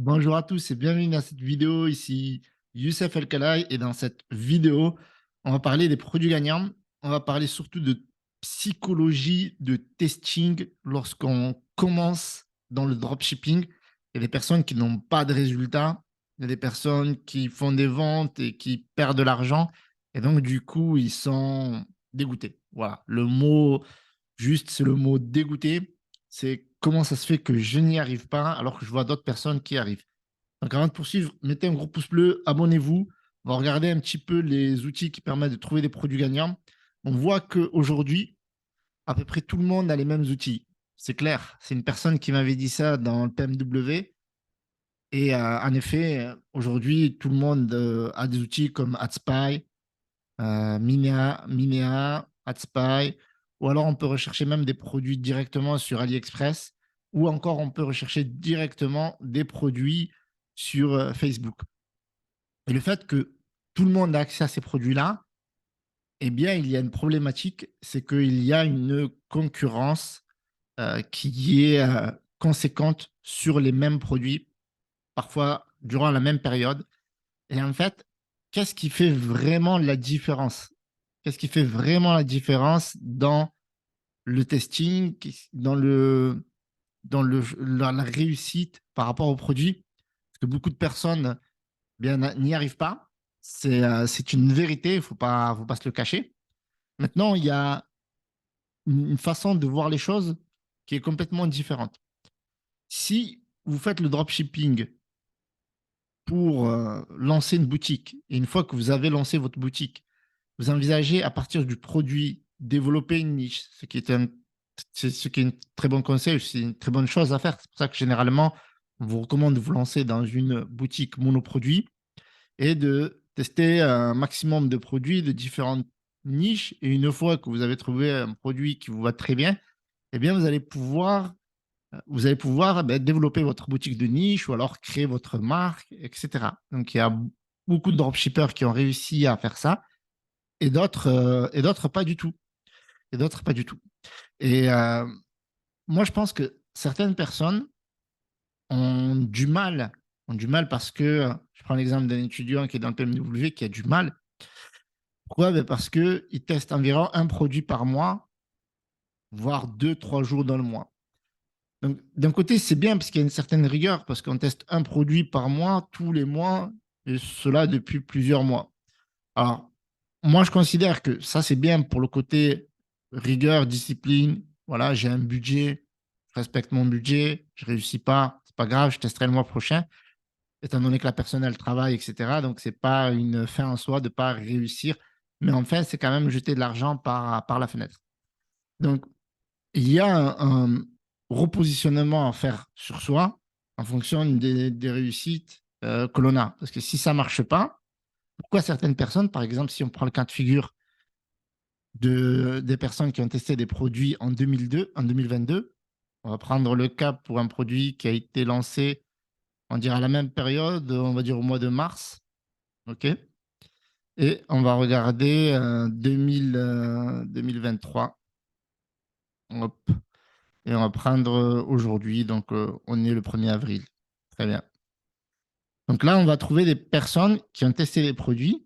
Bonjour à tous et bienvenue dans cette vidéo. Ici Youssef El Khalai et dans cette vidéo, on va parler des produits gagnants. On va parler surtout de psychologie de testing lorsqu'on commence dans le dropshipping. Il y a des personnes qui n'ont pas de résultats, il y a des personnes qui font des ventes et qui perdent de l'argent et donc du coup, ils sont dégoûtés. Voilà, le mot juste, c'est le mot dégoûté. C'est comment ça se fait que je n'y arrive pas alors que je vois d'autres personnes qui y arrivent. Donc avant de poursuivre, mettez un gros pouce bleu, abonnez-vous. On va regarder un petit peu les outils qui permettent de trouver des produits gagnants. On voit qu'aujourd'hui, à peu près tout le monde a les mêmes outils. C'est clair. C'est une personne qui m'avait dit ça dans le PMW. Et en effet, aujourd'hui, tout le monde a des outils comme AdSpy, Minea, AdSpy, ou alors on peut rechercher même des produits directement sur AliExpress, ou encore on peut rechercher directement des produits sur Facebook. Et le fait que tout le monde a accès à ces produits-là, eh bien, il y a une problématique, c'est qu'il y a une concurrence qui est conséquente sur les mêmes produits, parfois durant la même période. Et en fait, qu'est-ce qui fait vraiment la différence? Qu'est-ce qui fait vraiment la différence dans le testing, dans la réussite par rapport au produit? Parce que beaucoup de personnes bien, n'y arrivent pas. C'est une vérité, il ne faut pas se le cacher. Maintenant, il y a une façon de voir les choses qui est complètement différente. Si vous faites le dropshipping pour lancer une boutique, et une fois que vous avez lancé votre boutique, vous envisagez à partir du produit développer une niche, ce qui est un très bon conseil, c'est une très bonne chose à faire. C'est pour ça que généralement, on vous recommande de vous lancer dans une boutique monoproduit et de tester un maximum de produits de différentes niches. Et une fois que vous avez trouvé un produit qui vous va très bien, eh bien, vous allez pouvoir développer votre boutique de niche ou alors créer votre marque, etc. Donc, il y a beaucoup de dropshippers qui ont réussi à faire ça et d'autres pas du tout. Et d'autres pas du tout. Et moi, je pense que certaines personnes ont du mal, ont du mal parce que, je prends l'exemple d'un étudiant qui est dans le PMW qui a du mal. Pourquoi? Ben parce qu'il teste environ un produit par mois, voire deux, trois jours dans le mois. Donc, d'un côté, c'est bien parce qu'il y a une certaine rigueur, parce qu'on teste un produit par mois, tous les mois, et cela depuis plusieurs mois. Alors, moi, je considère que ça, c'est bien pour le côté rigueur, discipline. Voilà, j'ai un budget, je respecte mon budget, je ne réussis pas, c'est pas grave, je testerai le mois prochain, étant donné que la personne, elle travaille, etc. Donc, c'est pas une fin en soi de ne pas réussir, mais en fait, c'est quand même jeter de l'argent par la fenêtre. Donc, il y a un repositionnement à faire sur soi en fonction des réussites que l'on a. Parce que si ça ne marche pas, pourquoi certaines personnes, par exemple, si on prend le cas de figure des personnes qui ont testé des produits en 2022, on va prendre le cas pour un produit qui a été lancé, on dirait à la même période, on va dire au mois de mars, ok. Et on va regarder 2023. Hop. Et on va prendre aujourd'hui, donc on est le 1er avril. Très bien. Donc là, on va trouver des personnes qui ont testé les produits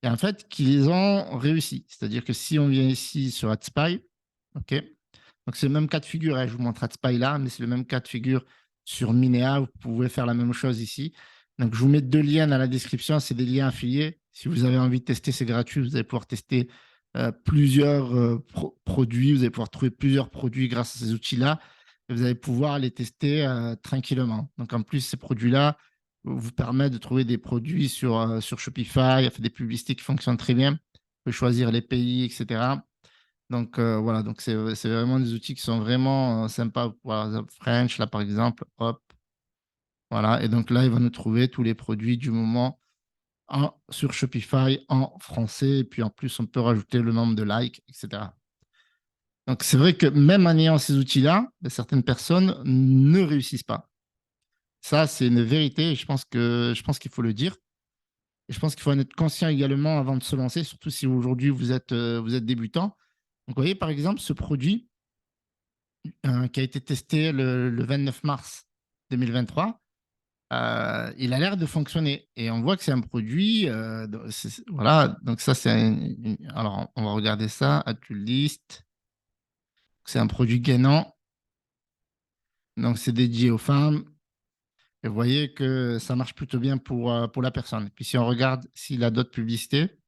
et en fait, qui les ont réussi. C'est-à-dire que si on vient ici sur AdSpy, OK, donc c'est le même cas de figure, hein, je vous montre AdSpy là, mais c'est le même cas de figure sur Minea, vous pouvez faire la même chose ici. Donc je vous mets deux liens dans la description, c'est des liens affiliés. Si vous avez envie de tester, c'est gratuit, vous allez pouvoir tester plusieurs produits, vous allez pouvoir trouver plusieurs produits grâce à ces outils-là, et vous allez pouvoir les tester tranquillement. Donc en plus, ces produits-là vous permettent de trouver des produits sur Shopify, il y a fait des publicités qui fonctionnent très bien, vous pouvez choisir les pays, etc. Donc voilà, donc c'est vraiment des outils qui sont vraiment sympas. Voilà, French, là par exemple, hop, voilà. Et donc là, il va nous trouver tous les produits du moment sur Shopify en français. Et puis en plus, on peut rajouter le nombre de likes, etc. Donc c'est vrai que même en ayant ces outils-là, certaines personnes ne réussissent pas. Ça, c'est une vérité et je pense qu'il faut le dire. Et je pense qu'il faut en être conscient également avant de se lancer, surtout si aujourd'hui vous êtes débutant. Donc, vous voyez, par exemple, ce produit, qui a été testé le 29 mars 2023. il a l'air de fonctionner. Et on voit que c'est un produit. Voilà, donc ça, alors, on va regarder ça. Atout list. C'est un produit gainant. Donc, c'est dédié aux femmes. Et vous voyez que ça marche plutôt bien pour la personne. Puis, si on regarde s'il a d'autres publicités,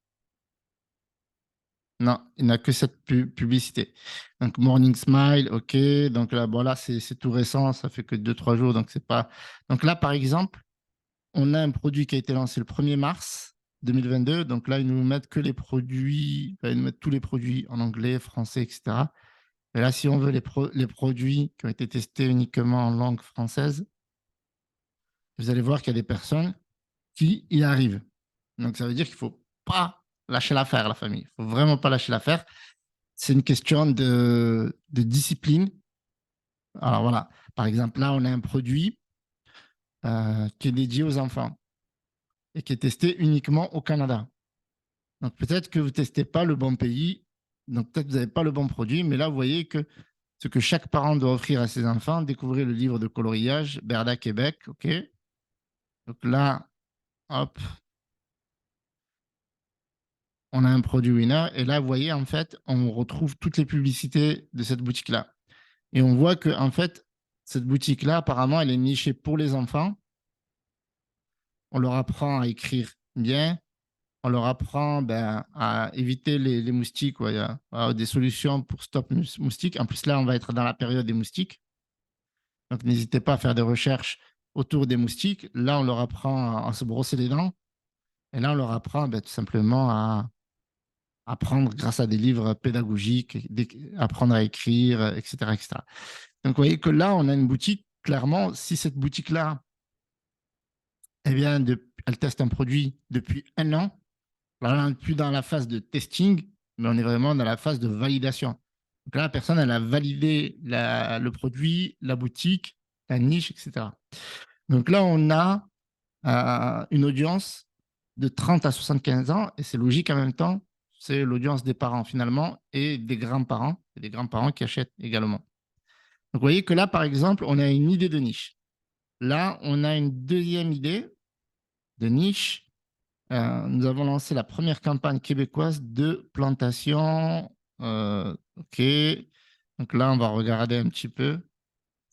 non, il n'a que cette publicité. Donc, Morning Smile, OK. Donc là, bon, là, c'est tout récent. Ça fait que 2, 3 jours. Donc, c'est pas. Donc là, par exemple, on a un produit qui a été lancé le 1er mars 2022. Donc là, ils nous mettent que les produits, ils nous mettent tous les produits en anglais, français, etc. Et là, si on veut les produits qui ont été testés uniquement en langue française, vous allez voir qu'il y a des personnes qui y arrivent. Donc ça veut dire qu'il ne faut pas lâcher l'affaire, la famille. Il ne faut vraiment pas lâcher l'affaire. C'est une question de discipline. Alors voilà, par exemple, là, on a un produit qui est dédié aux enfants et qui est testé uniquement au Canada. Donc peut-être que vous ne testez pas le bon pays, donc peut-être que vous n'avez pas le bon produit, mais là, vous voyez que ce que chaque parent doit offrir à ses enfants, découvrez le livre de coloriage, Berda Québec, OK. Donc là, hop, on a un produit winner, et là, vous voyez, en fait, on retrouve toutes les publicités de cette boutique-là. Et on voit que, en fait, cette boutique-là, apparemment, elle est nichée pour les enfants. On leur apprend à écrire bien, on leur apprend à éviter les moustiques. Ouais, il y a des solutions pour stop moustiques. En plus, là, on va être dans la période des moustiques. Donc, n'hésitez pas à faire des recherches autour des moustiques. Là, on leur apprend à se brosser les dents. Et là, on leur apprend tout simplement à apprendre grâce à des livres pédagogiques, apprendre à écrire, etc., etc. Donc, vous voyez que là, on a une boutique. Clairement, si cette boutique-là, eh bien, elle teste un produit depuis 1 an, là, on n'est plus dans la phase de testing, mais on est vraiment dans la phase de validation. Donc là, la personne, elle a validé le produit, la boutique, la niche, etc. Donc là, on a une audience de 30 à 75 ans, et c'est logique en même temps, c'est l'audience des parents finalement et des grands-parents, et des grands-parents qui achètent également. Donc vous voyez que là, par exemple, on a une idée de niche. Là, on a une deuxième idée de niche. Nous avons lancé la première campagne québécoise de plantation. OK. Donc là, on va regarder un petit peu.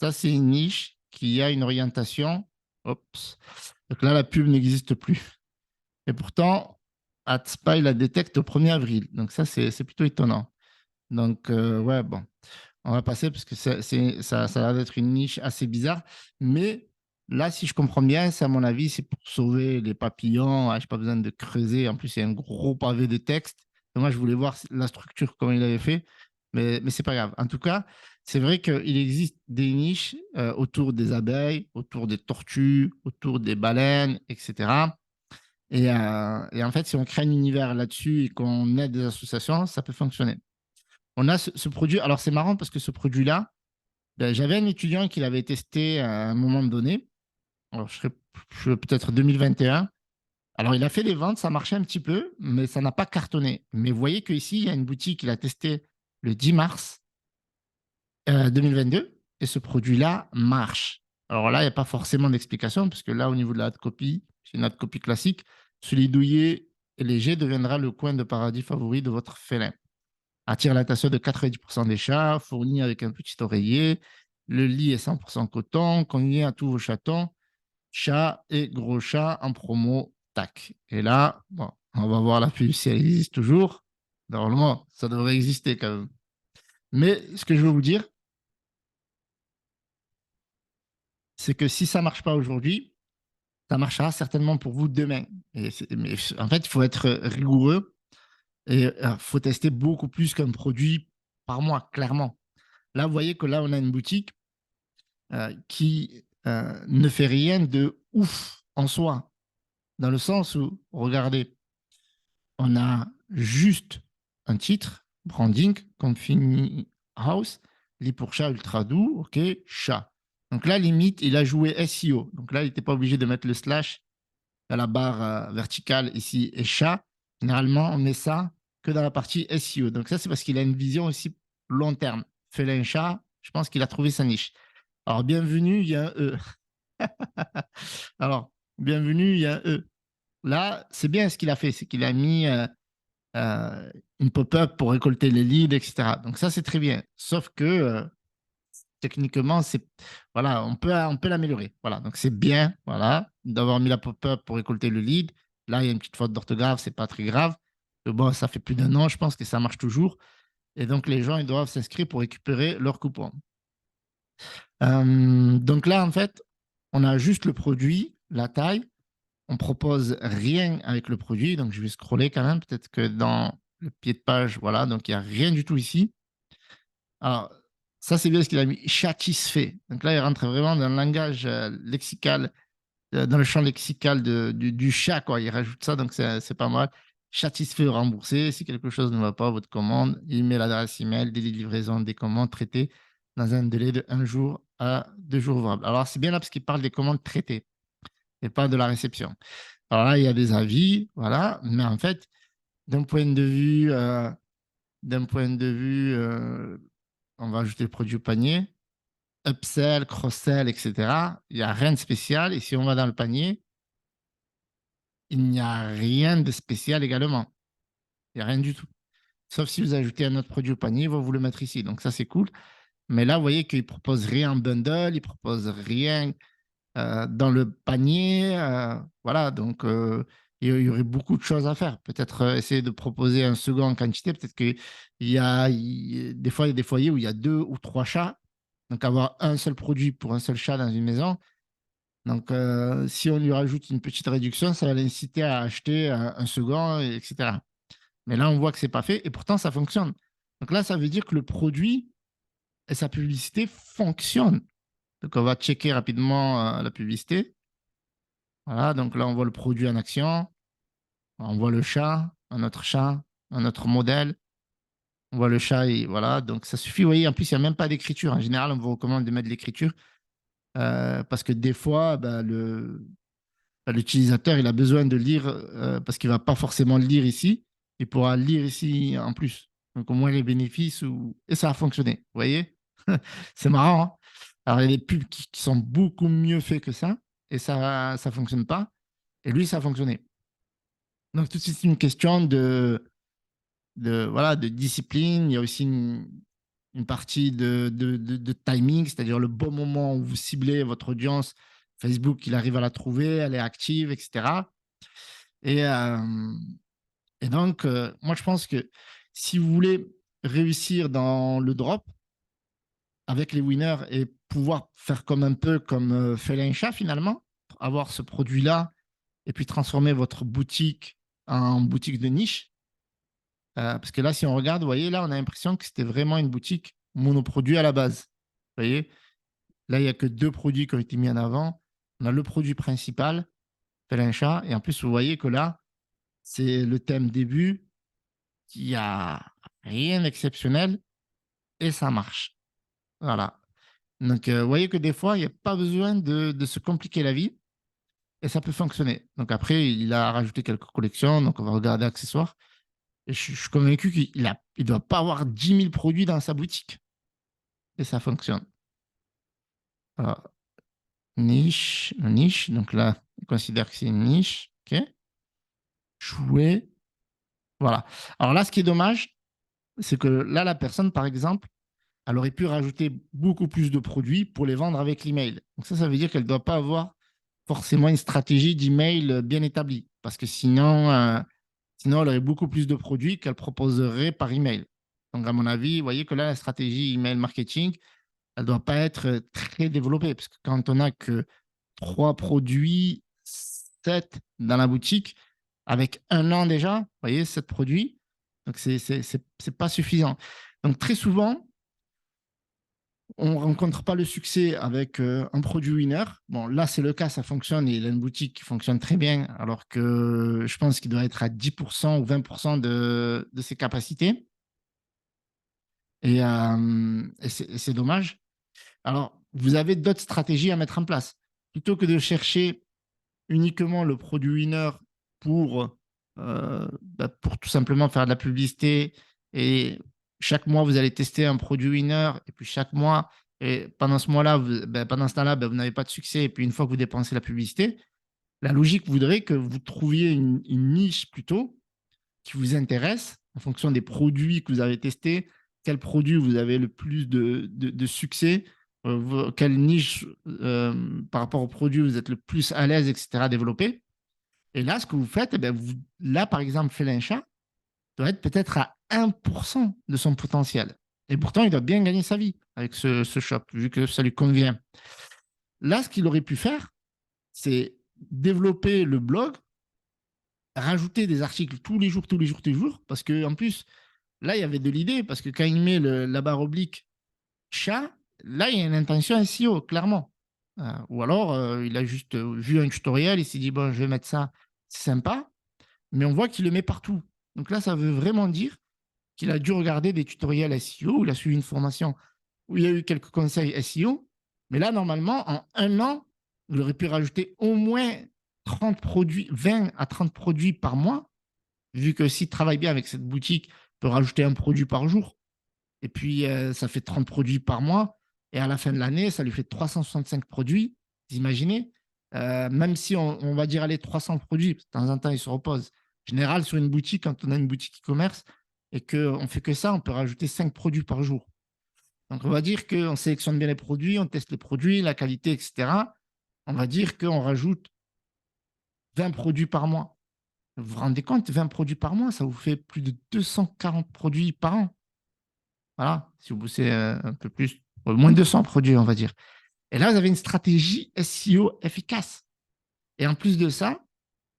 Ça, c'est une niche qui a une orientation. Oups. Donc là, la pub n'existe plus. Et pourtant, AdSpy la détecte au 1er avril. Donc ça, c'est plutôt étonnant. Donc, ouais, bon, on va passer parce que ça a l'air d'être une niche assez bizarre. Mais là, si je comprends bien, c'est à mon avis, c'est pour sauver les papillons. Je n'ai pas besoin de creuser. En plus, il y a un gros pavé de texte. Et moi, je voulais voir la structure, comment il avait fait. Mais ce n'est pas grave. En tout cas, c'est vrai qu'il existe des niches autour des abeilles, autour des tortues, autour des baleines, etc. Et en fait, si on crée un univers là-dessus et qu'on aide des associations, ça peut fonctionner. On a ce produit. Alors, c'est marrant parce que ce produit-là, j'avais un étudiant qui l'avait testé à un moment donné. Alors, peut-être 2021. Alors, il a fait des ventes, ça marchait un petit peu, mais ça n'a pas cartonné. Mais vous voyez qu'ici, il y a une boutique qu'il a testé le 10 mars 2022 et ce produit-là marche. Alors là, il n'y a pas forcément d'explication parce que là, au niveau de la copie, c'est une copie classique. Celui douillet et léger deviendra le coin de paradis favori de votre félin. Attire l'attention de 90% des chats, fourni avec un petit oreiller. Le lit est 100% coton, convient à tous vos chatons. Chat et gros chat en promo, tac. Et là, bon, on va voir la pub si elle existe toujours. Normalement, ça devrait exister quand même. Mais ce que je veux vous dire, c'est que si ça ne marche pas aujourd'hui, ça marchera certainement pour vous demain. Mais en fait, il faut être rigoureux et il faut tester beaucoup plus qu'un produit par mois, clairement. Là, vous voyez que là, on a une boutique qui ne fait rien de ouf en soi, dans le sens où, regardez, on a juste un titre, branding, Confini House, lit pour chat ultra doux, ok, chat. Donc là, limite, il a joué SEO. Donc là, il n'était pas obligé de mettre le slash à la barre verticale ici et chat. Généralement, on met ça que dans la partie SEO. Donc ça, c'est parce qu'il a une vision aussi long terme. Félin chat, je pense qu'il a trouvé sa niche. Alors, bienvenue, il y a un E. Alors, bienvenue, il y a eux. Là, c'est bien ce qu'il a fait, c'est qu'il a mis une pop-up pour récolter les leads, etc. Donc ça, c'est très bien. Sauf que techniquement, voilà, on peut l'améliorer. Voilà, donc c'est bien, voilà, d'avoir mis la pop-up pour récolter le lead. Là, il y a une petite faute d'orthographe, c'est pas très grave. Mais bon, ça fait plus d'un an, je pense que ça marche toujours. Et donc, les gens, ils doivent s'inscrire pour récupérer leur coupon. Donc là, en fait, on a juste le produit, la taille. On propose rien avec le produit. Donc, je vais scroller quand même. Peut-être que dans le pied de page, voilà, donc il n'y a rien du tout ici. Alors, ça, c'est bien ce qu'il a mis satisfait. Donc là, il rentre vraiment dans le langage lexical, dans le champ lexical du chat, quoi. Il rajoute ça, donc c'est pas mal. Satisfait ou remboursé. Si quelque chose ne va pas, votre commande, email, adresse email, délai de livraison des commandes traitées dans un délai de 1 jour à 2 jours ouvrables. Alors, c'est bien là parce qu'il parle des commandes traitées et pas de la réception. Alors là, il y a des avis, voilà, mais en fait, d'un point de vue, d'un point de vue on va ajouter le produit au panier, upsell, cross-sell, etc. Il n'y a rien de spécial. Et si on va dans le panier, il n'y a rien de spécial également. Il n'y a rien du tout. Sauf si vous ajoutez un autre produit au panier, il va vous le mettre ici. Donc ça, c'est cool. Mais là, vous voyez qu'il ne propose rien en bundle, il ne propose rien dans le panier. Voilà, donc il y aurait beaucoup de choses à faire. Peut-être essayer de proposer un second en quantité. Peut-être qu'il des fois, il y a des foyers où il y a 2 ou 3 chats. Donc avoir un seul produit pour un seul chat dans une maison. Donc si on lui rajoute une petite réduction, ça va l'inciter à acheter un second, etc. Mais là, on voit que ce n'est pas fait et pourtant, ça fonctionne. Donc là, ça veut dire que le produit et sa publicité fonctionnent. Donc on va checker rapidement la publicité. Voilà, donc là, on voit le produit en action. On voit le chat, un autre modèle. On voit le chat et voilà. Donc, ça suffit. Vous voyez, en plus, il n'y a même pas d'écriture. En général, on vous recommande de mettre de l'écriture parce que des fois, l'utilisateur, il a besoin de lire parce qu'il ne va pas forcément le lire ici. Il pourra le lire ici en plus. Donc, au moins, les bénéfices et ça a fonctionné. Vous voyez? C'est marrant, hein. Alors, il y a des pubs qui sont beaucoup mieux faits que ça et ça ne fonctionne pas. Et lui, ça a fonctionné. Donc, tout c'est une question voilà, de discipline. Il y a aussi une partie de timing, c'est-à-dire le bon moment où vous ciblez votre audience. Facebook, il arrive à la trouver, elle est active, etc. Et, euh, et donc, moi, je pense que si vous voulez réussir dans le drop avec les winners et pouvoir faire comme un peu comme Felincha finalement, avoir ce produit-là et puis transformer votre boutique en boutique de niche. Parce que là, si on regarde, vous voyez, là, on a l'impression que c'était vraiment une boutique monoproduit à la base. Vous voyez, là, il n'y a que 2 produits qui ont été mis en avant. On a le produit principal, Felincha, et en plus, vous voyez que là, c'est le thème début, qui n'y a rien d'exceptionnel, et ça marche. Voilà. Donc, vous voyez que des fois, il n'y a pas besoin de se compliquer la vie, et ça peut fonctionner. Donc après, il a rajouté quelques collections, donc on va regarder accessoires. Et je suis convaincu qu'il ne doit pas avoir 10 000 produits dans sa boutique. Et ça fonctionne. Alors, niche. Donc là, il considère que c'est une niche. OK. Jouer. Voilà. Alors là, ce qui est dommage, c'est que là, la personne, par exemple, elle aurait pu rajouter beaucoup plus de produits pour les vendre avec l'email. Donc ça veut dire qu'elle ne doit pas avoir forcément une stratégie d'email bien établie. Parce que sinon, elle aurait beaucoup plus de produits qu'elle proposerait par email. Donc, à mon avis, vous voyez que là, la stratégie email marketing, elle ne doit pas être très développée. Parce que quand on n'a que 3 produits, 7 dans la boutique, avec un an déjà, vous voyez, 7 produits, donc c'est pas suffisant. Donc, très souvent, on ne rencontre pas le succès avec un produit winner. Bon, là, c'est le cas, ça fonctionne et il a une boutique qui fonctionne très bien, alors que je pense qu'il doit être à 10% ou 20% de ses capacités. Et c'est dommage. Alors, vous avez d'autres stratégies à mettre en place. Plutôt que de chercher uniquement le produit winner pour tout simplement faire de la publicité et chaque mois, vous allez tester un produit winner et puis chaque mois, et pendant ce mois-là, pendant ce temps-là, vous n'avez pas de succès, et puis une fois que vous dépensez la publicité, la logique voudrait que vous trouviez une niche plutôt qui vous intéresse en fonction des produits que vous avez testés, quel produit vous avez le plus de succès, quelle niche par rapport au produit vous êtes le plus à l'aise, etc., à développer. Et là, ce que vous faites, là, par exemple, Felincha doit être peut-être à 1% de son potentiel. Et pourtant, il doit bien gagner sa vie avec ce shop, vu que ça lui convient. Là, ce qu'il aurait pu faire, c'est développer le blog, rajouter des articles tous les jours, tous les jours, tous les jours, parce qu'en plus, là, il y avait de l'idée, parce que quand il met la barre oblique chat, là, il y a une intention SEO, clairement. Ou alors, il a juste vu un tutoriel, il s'est dit, bon, je vais mettre ça, c'est sympa, mais on voit qu'il le met partout. Donc là, ça veut vraiment dire qu'il a dû regarder des tutoriels SEO, ou il a suivi une formation où il y a eu quelques conseils SEO, mais là, normalement, en un an, il aurait pu rajouter au moins 30 produits, 20 à 30 produits par mois, vu que s'il travaille bien avec cette boutique, il peut rajouter un produit par jour. Et puis, ça fait 30 produits par mois. Et à la fin de l'année, ça lui fait 365 produits. Vous imaginez, même si on va dire, allez, 300 produits, de temps en temps, il se repose. En général, sur une boutique, quand on a une boutique e-commerce et qu'on ne fait que ça, on peut rajouter 5 produits par jour. Donc, on va dire qu'on sélectionne bien les produits, on teste les produits, la qualité, etc. On va dire qu'on rajoute 20 produits par mois. Vous vous rendez compte, 20 produits par mois, ça vous fait plus de 240 produits par an. Voilà, si vous bossez un peu plus, moins de 200 produits, on va dire. Et là, vous avez une stratégie SEO efficace. Et en plus de ça,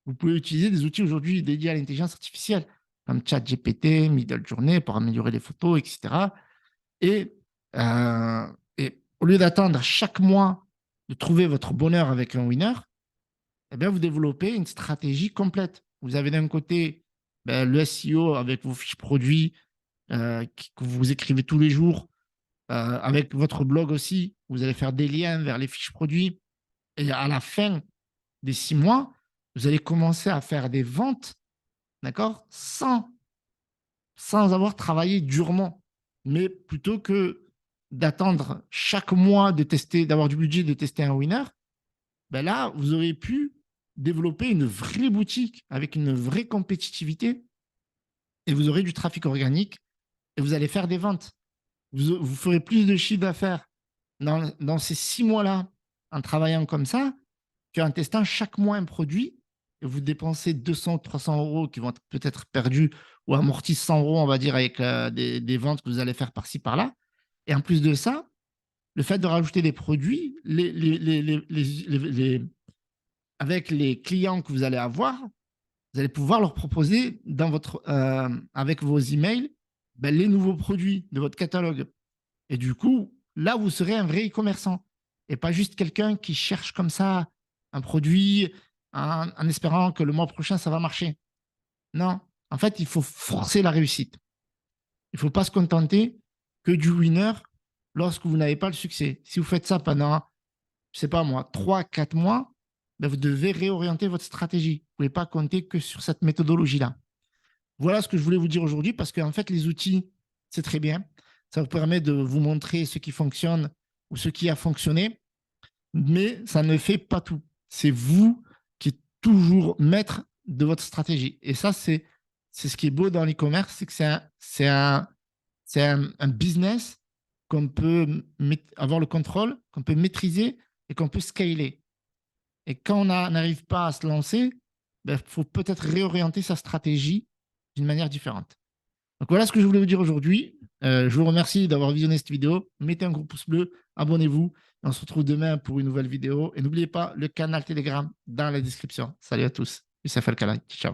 vous pouvez utiliser des outils aujourd'hui dédiés à l'intelligence artificielle, comme ChatGPT, Midjourney, pour améliorer les photos, etc. Et, et au lieu d'attendre chaque mois de trouver votre bonheur avec un winner, eh bien, vous développez une stratégie complète. Vous avez d'un côté le SEO avec vos fiches produits que vous écrivez tous les jours, avec votre blog aussi, vous allez faire des liens vers les fiches produits. Et à la fin des 6 mois, vous allez commencer à faire des ventes, d'accord, sans avoir travaillé durement. Mais plutôt que d'attendre chaque mois de tester, d'avoir du budget de tester un winner, ben là, vous aurez pu développer une vraie boutique avec une vraie compétitivité et vous aurez du trafic organique et vous allez faire des ventes. Vous ferez plus de chiffre d'affaires dans ces 6 mois-là en travaillant comme ça qu'en testant chaque mois un produit. Et vous dépensez 200 ou 300 euros qui vont être peut-être perdus ou amortis 100 euros, on va dire, avec des ventes que vous allez faire par-ci, par-là. Et en plus de ça, le fait de rajouter des produits, avec les clients que vous allez avoir, vous allez pouvoir leur proposer avec vos emails les nouveaux produits de votre catalogue. Et du coup, là, vous serez un vrai e-commerçant et pas juste quelqu'un qui cherche comme ça un produit en espérant que le mois prochain, ça va marcher. Non, en fait, il faut forcer la réussite. Il ne faut pas se contenter que du winner lorsque vous n'avez pas le succès. Si vous faites ça pendant, je ne sais pas moi, 3-4 mois, vous devez réorienter votre stratégie. Vous ne pouvez pas compter que sur cette méthodologie-là. Voilà ce que je voulais vous dire aujourd'hui parce qu'en fait, les outils, c'est très bien. Ça vous permet de vous montrer ce qui fonctionne ou ce qui a fonctionné, mais ça ne fait pas tout. C'est vous qui êtes toujours maître de votre stratégie. Et ça, c'est ce qui est beau dans l'e-commerce, c'est que c'est un business qu'on peut avoir le contrôle, qu'on peut maîtriser et qu'on peut scaler. Et quand on n'arrive pas à se lancer, il faut peut-être réorienter sa stratégie d'une manière différente. Donc voilà ce que je voulais vous dire aujourd'hui. Je vous remercie d'avoir visionné cette vidéo. Mettez un gros pouce bleu, abonnez-vous. On se retrouve demain pour une nouvelle vidéo. Et n'oubliez pas le canal Telegram dans la description. Salut à tous. Youssef El Khalai. Ciao.